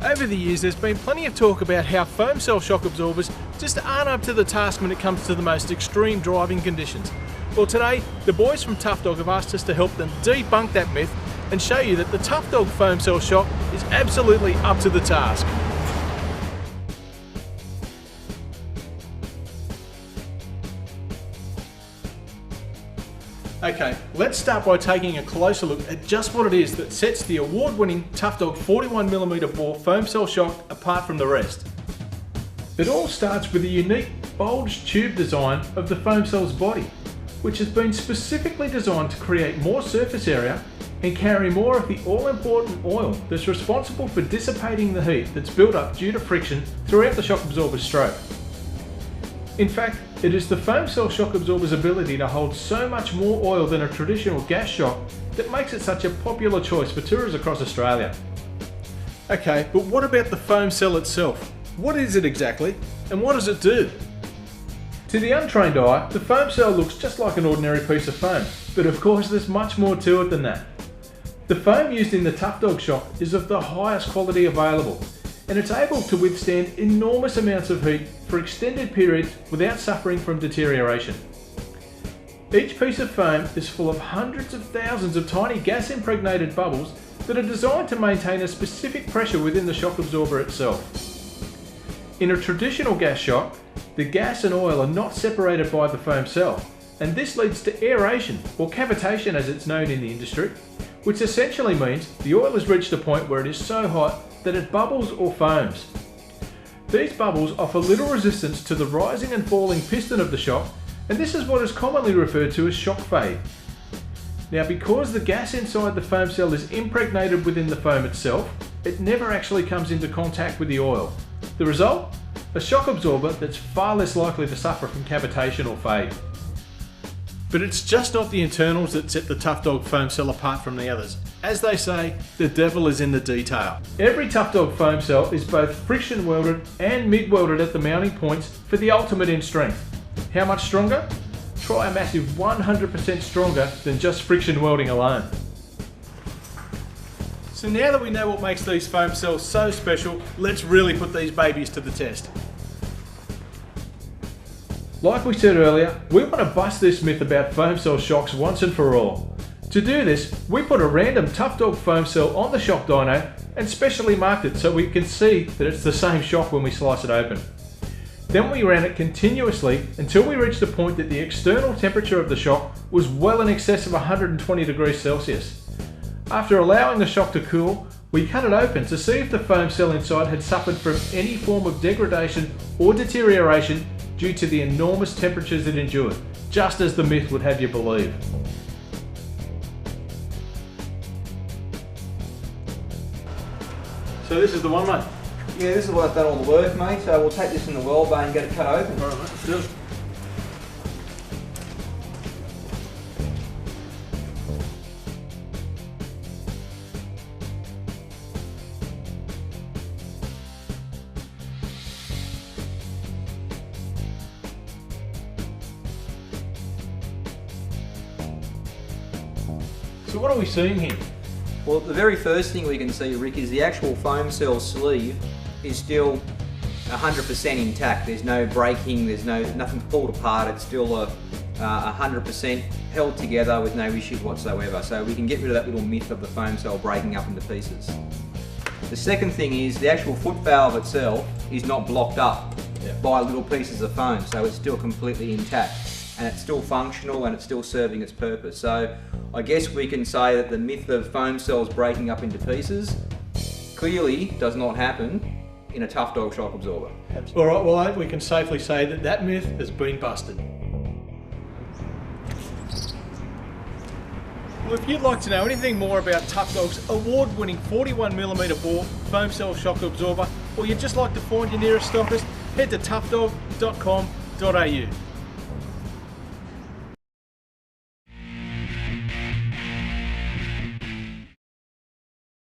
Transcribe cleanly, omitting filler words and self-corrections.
Over the years there's been plenty of talk about how foam cell shock absorbers just aren't up to the task when it comes to the most extreme driving conditions. Well, today the boys from Tough Dog have asked us to help them debunk that myth and show you that the Tough Dog foam cell shock is absolutely up to the task. Okay, let's start by taking a closer look at just what it is that sets the award-winning Tough Dog 41mm bore foam cell shock apart from the rest. It all starts with the unique bulge tube design of the foam cell's body, which has been specifically designed to create more surface area and carry more of the all-important oil that's responsible for dissipating the heat that's built up due to friction throughout the shock absorber's stroke. In fact, it is the foam cell shock absorber's ability to hold so much more oil than a traditional gas shock that makes it such a popular choice for tourers across Australia. Okay, but what about the foam cell itself? What is it exactly, and what does it do? To the untrained eye, the foam cell looks just like an ordinary piece of foam, but of course there's much more to it than that. The foam used in the Tough Dog shock is of the highest quality available, and it's able to withstand enormous amounts of heat for extended periods without suffering from deterioration. Each piece of foam is full of hundreds of thousands of tiny gas-impregnated bubbles that are designed to maintain a specific pressure within the shock absorber itself. In a traditional gas shock, the gas and oil are not separated by the foam cell, and this leads to aeration, or cavitation as it's known in the industry, which essentially means the oil has reached a point where it is so hot that it bubbles or foams. These bubbles offer little resistance to the rising and falling piston of the shock, and this is what is commonly referred to as shock fade. Now, because the gas inside the foam cell is impregnated within the foam itself, it never actually comes into contact with the oil. The result? A shock absorber that's far less likely to suffer from cavitation or fade. But it's just not the internals that set the Tough Dog foam cell apart from the others. As they say, the devil is in the detail. Every Tough Dog foam cell is both friction welded and MIG welded at the mounting points for the ultimate in strength. How much stronger? Try a massive 100% stronger than just friction welding alone. So now that we know what makes these foam cells so special, let's really put these babies to the test. Like we said earlier, we want to bust this myth about foam cell shocks once and for all. To do this, we put a random Tough Dog foam cell on the shock dyno and specially marked it so we can see that it's the same shock when we slice it open. Then we ran it continuously until we reached the point that the external temperature of the shock was well in excess of 120 degrees Celsius. After allowing the shock to cool, we cut it open to see if the foam cell inside had suffered from any form of degradation or deterioration due to the enormous temperatures it endured, just as the myth would have you believe. So this is the one, mate? Yeah, this is what I've done all the work, mate, so we'll take this in the weld bay and get it cut open. Alright, mate, let's do it. So what are we seeing here? Well, the very first thing we can see, Rick, is the actual foam cell sleeve is still 100% intact. There's no breaking, there's nothing pulled apart. It's still 100% held together with no issues whatsoever. So we can get rid of that little myth of the foam cell breaking up into pieces. The second thing is the actual foot valve itself is not blocked up by little pieces of foam, so it's still completely intact. And it's still functional and it's still serving its purpose. So I guess we can say that the myth of foam cells breaking up into pieces clearly does not happen in a Tough Dog shock absorber. Alright, well, I think we can safely say that that myth has been busted. Well, if you'd like to know anything more about Tough Dog's award-winning 41mm bore foam cell shock absorber, or you'd just like to find your nearest stockist, head to toughdog.com.au.